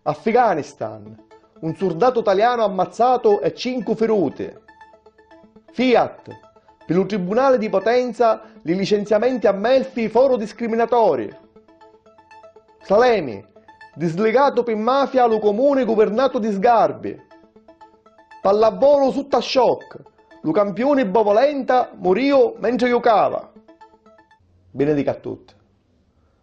Afghanistan, un soldato italiano ammazzato e 5 feriti. Fiat, per il Tribunale di Potenza i licenziamenti a Melfi foro discriminatori. Salemi, dislegato per mafia lo comune governato di Sgarbi. Pallavolo sotto a shock, lo campione Bovolenta morì mentre giocava. Benedica a tutti.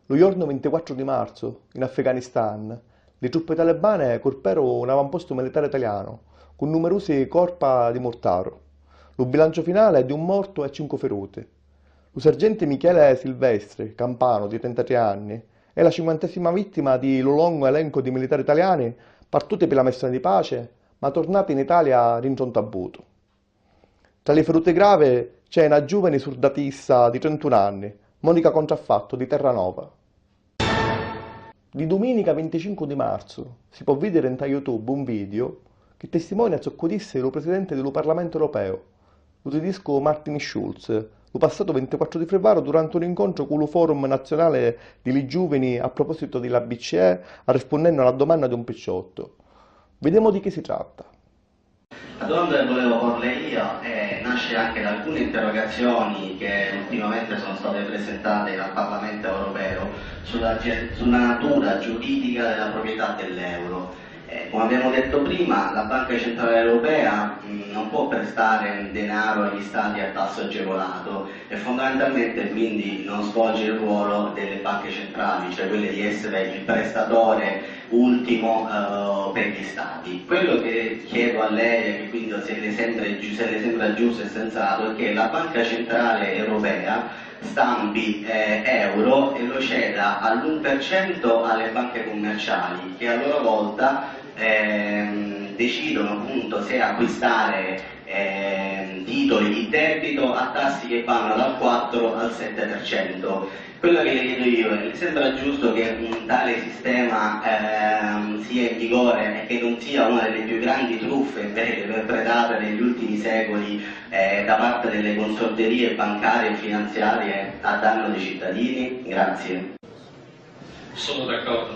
Lo giorno 24 di marzo, in Afghanistan, le truppe talebane colpirono un avamposto militare italiano con numerosi corpi di mortaro. Lo bilancio finale è di un morto e 5 feriti. Lo sergente Michele Silvestri, campano di 33 anni, è la 50ª vittima di lo lungo elenco di militari italiani partiti per la missione di pace, ma tornati in Italia rinfrontabuto. Tra le ferite gravi c'è una giovane soldatessa di 31 anni, Monica Contraffatto di Terranova. Di domenica 25 di marzo si può vedere in YouTube un video che testimonia ciò che disse il presidente del Parlamento europeo, il tedesco Martin Schulz, lo passato 24 di febbraio durante un incontro con il Forum Nazionale dei Giovani a proposito della BCE, rispondendo alla domanda di un picciotto. Vediamo di che si tratta. La domanda che volevo porle io nasce anche da alcune interrogazioni che ultimamente sono state presentate dal Parlamento europeo sulla natura giuridica della proprietà dell'euro. Come abbiamo detto prima, la Banca Centrale Europea non può prestare denaro agli Stati a tasso agevolato e fondamentalmente quindi non svolge il ruolo delle banche centrali, cioè quelle di essere il prestatore ultimo per gli Stati. Quello che chiedo a lei, e che quindi se le sembra giusto e sensato, è che la Banca Centrale Europea stampi euro e lo ceda all'1% alle banche commerciali, che a loro volta decidono appunto se acquistare titoli di debito a tassi che vanno dal 4 al 7%. Quello che le chiedo io, le sembra giusto che un tale sistema sia in vigore e che non sia una delle più grandi truffe perpetrate negli ultimi secoli da parte delle consorterie bancarie e finanziarie a danno dei cittadini? Grazie. Sono d'accordo.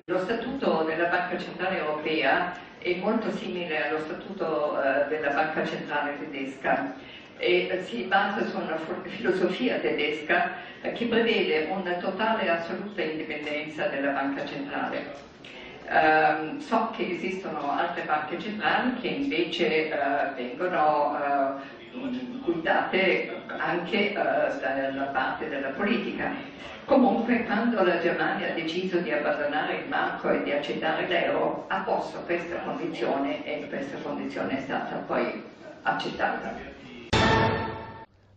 Lo statuto della Banca Centrale Europea è molto simile allo statuto della Banca Centrale Tedesca e si basa su una filosofia tedesca che prevede una totale e assoluta indipendenza della Banca Centrale. So che esistono altre banche centrali che invece vengono guidate anche dalla parte della politica. Comunque, quando la Germania ha deciso di abbandonare il marco e di accettare l'euro, ha posto questa condizione e questa condizione è stata poi accettata.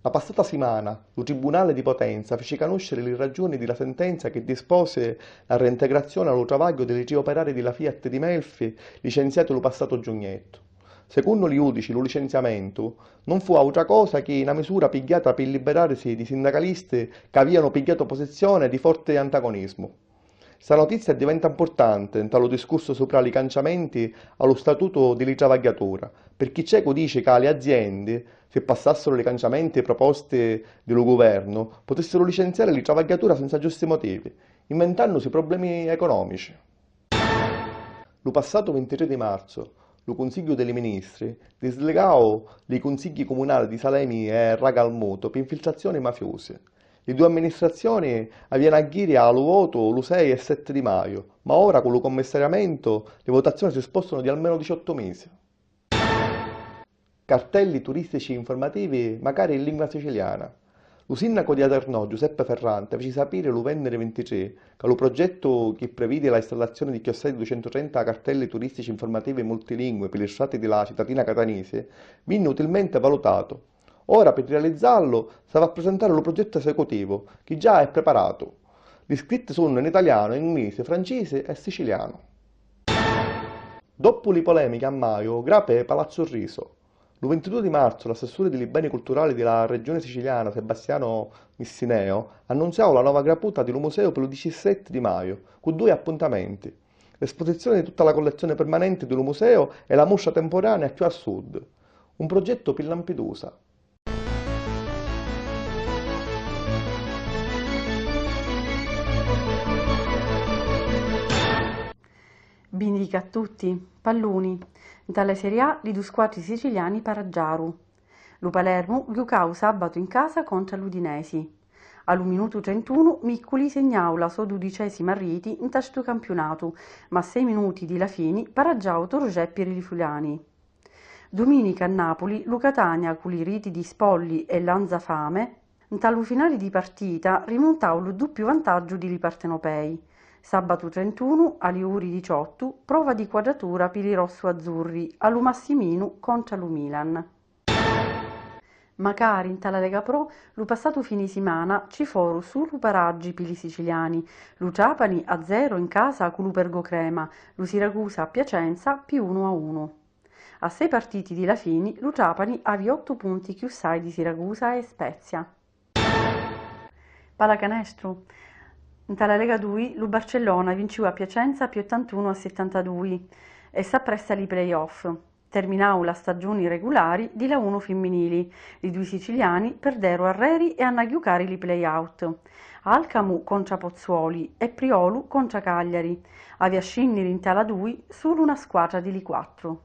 La passata settimana, il Tribunale di Potenza fece conoscere le ragioni della sentenza che dispose la reintegrazione allo travaglio dei tre operai della Fiat di Melfi licenziati lo passato giugnetto. Secondo gli giudici, lo licenziamento non fu altra cosa che una misura pigliata per liberarsi di sindacalisti che avevano pigliato posizione di forte antagonismo. Questa notizia diventa importante in tale discorso sopra i canciamenti allo statuto di travagliatura, perché c'è chi dice che le aziende, se passassero i canciamenti proposti del governo, potessero licenziare la travagliatura senza giusti motivi, inventandosi problemi economici. Lo passato 23 di marzo, il Consiglio dei Ministri dislegò i consigli comunali di Salemi e Ragalmuto per infiltrazioni mafiose. Le due amministrazioni avevano aggiri al voto lo 6 e 7 di maggio, ma ora con il commissariamento le votazioni si spostano di almeno 18 mesi. Cartelli turistici informativi magari in lingua siciliana. Lo sindaco di Adernò, Giuseppe Ferrante, fece sapere lo venerdì 23 che lo progetto che prevede l'installazione di chiossetti di 230 cartelli turistici informativi multilingue per le strade della cittadina catanese venne utilmente valutato. Ora per realizzarlo si va a presentare lo progetto esecutivo, che già è preparato. Gli scritti sono in italiano, inglese, francese e siciliano. Dopo le polemiche a maggio, grape Palazzo Riso. Il 22 di marzo l'assessore dei beni culturali della regione siciliana, Sebastiano Missineo, annunziò la nuova grapputa del museo per il 17 di maggio, con 2 appuntamenti. L'esposizione di tutta la collezione permanente del museo e la mostra temporanea più a sud. Un progetto per Lampedusa. Bendica a tutti, palluni. Dalla Serie A li due squadre siciliani paraggiaru. Lu Palermo giocava sabato in casa contro l'Udinesi. Al minuto 31 Miccoli segnava la sua 12ª rete in questo campionato, ma a 6 minuti di la fine paraggiava Torgè per i Friulani. Domenica a Napoli, lu Catania con i riti di Spolli e Lanzafame, in tale finale di partita rimontava il doppio vantaggio di Partenopei. Sabato 31, alle ore 18, prova di quadratura per i rosso-azzurri, allo Massimino contro lo Milan. Magari in tale Lega Pro, lo passato fine settimana ci foru solo paraggi per i siciliani, lo Trapani a 0 in casa con lo Pergocrema, lo Siracusa a Piacenza più 1-1. A 6 partiti di la fine, lo Trapani aveva 8 punti più 6 di Siracusa e Spezia. Pallacanestro. In tale Lega 2, lo Barcellona vinceva a Piacenza più 81-72 e s'appresta ai play-off. Terminava la stagione regolare di la 1 femminili. I due siciliani perdero a Reri e a giocare i play-out. Alcamu contro Pozzuoli e Priolu contro Cagliari. Aveva scendere in tala 2 solo una squadra di 4.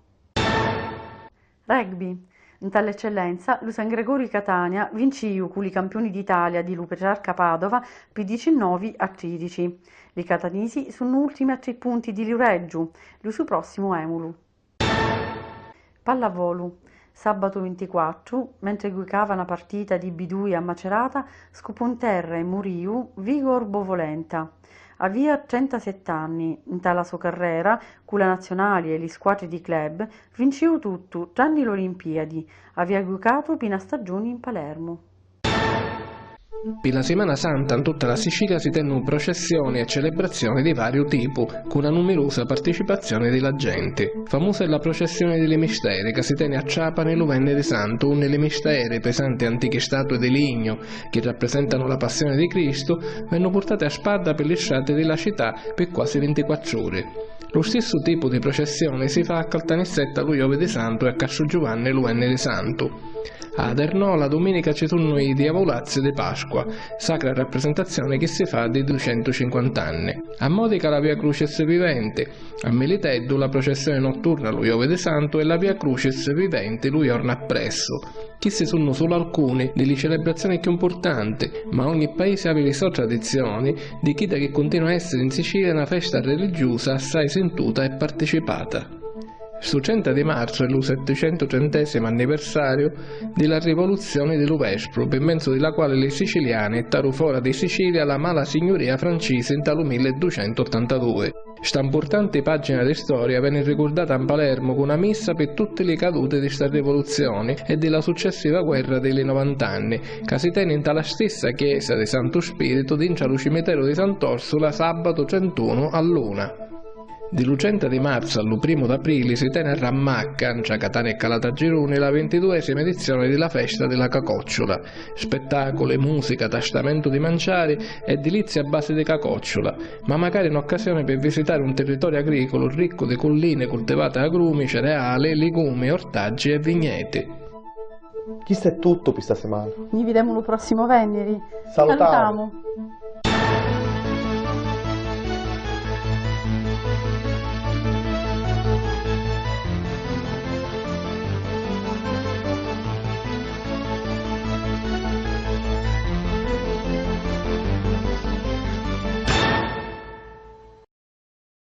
Rugby. In tale eccellenza, lo San Gregorio Catania vinceva con i campioni d'Italia di Lupetrarca Padova per 19-13. I catanesi sono ultimi a 3 punti di Liureggio, lo suo prossimo emulu. Pallavolo. Sabato 24, mentre giocava una partita di B2 a Macerata, scopò in terra e morì Vigor Bovolenta. Aveva 37 anni, in tale sua carriera, con la nazionale e le squadre di club, vinceva tutto, tranne le Olimpiadi. Aveva giocato per una stagione in Palermo. Per la Settimana Santa in tutta la Sicilia si tengono processioni e celebrazioni di vario tipo, con una numerosa partecipazione della gente. Famosa è la processione delle Misteri, che si tiene a Trapani lo Venerdì Santo, un nelle Misteri, pesanti antiche statue di legno che rappresentano la passione di Cristo, vengono portate a spada per le strade della città per quasi 24 ore. Lo stesso tipo di processione si fa a Caltanissetta lo Giovedì Santo e a Castrogiovanni lo Venerdì Santo. Ad Ernò la domenica ci sono i Diavolazzi di Pasqua, sacra rappresentazione che si fa di 250 anni. A Modica la Via Crucis Vivente, a Meliteddu la processione notturna lo Giovedì Santo e la Via Crucis Vivente lo giorno appresso. Queste sono solo alcune delle celebrazioni più importanti, ma ogni paese ha le sue tradizioni, di chi da che continua a essere in Sicilia una festa religiosa assai sentuta e partecipata. Su 30 di marzo è il 730° anniversario della rivoluzione di Luvespro, per mezzo della quale le siciliane taru fuori di Sicilia la mala signoria francese in tal 1282. Sta importante pagina di storia venne ricordata a Palermo con una messa per tutte le cadute di sta rivoluzione e della successiva guerra delle 90 anni, che si tiene in tala stessa chiesa di Santo Spirito dintre lo cimitero di Sant'Orsola sabato 31 all'1. Di 30 di marzo all'1 d'aprile si tiene a Rammacca, tra Catania e Calatagirone, la 22ª edizione della festa della cacocciola. Spettacoli, musica, tastamento di mangiare e delizie a base di cacocciola, ma magari in occasione per visitare un territorio agricolo ricco di colline coltivate a agrumi, cereali, legumi, ortaggi e vigneti. Questo è tutto per questa settimana. Ci vediamo il prossimo venerdì. Salutiamo.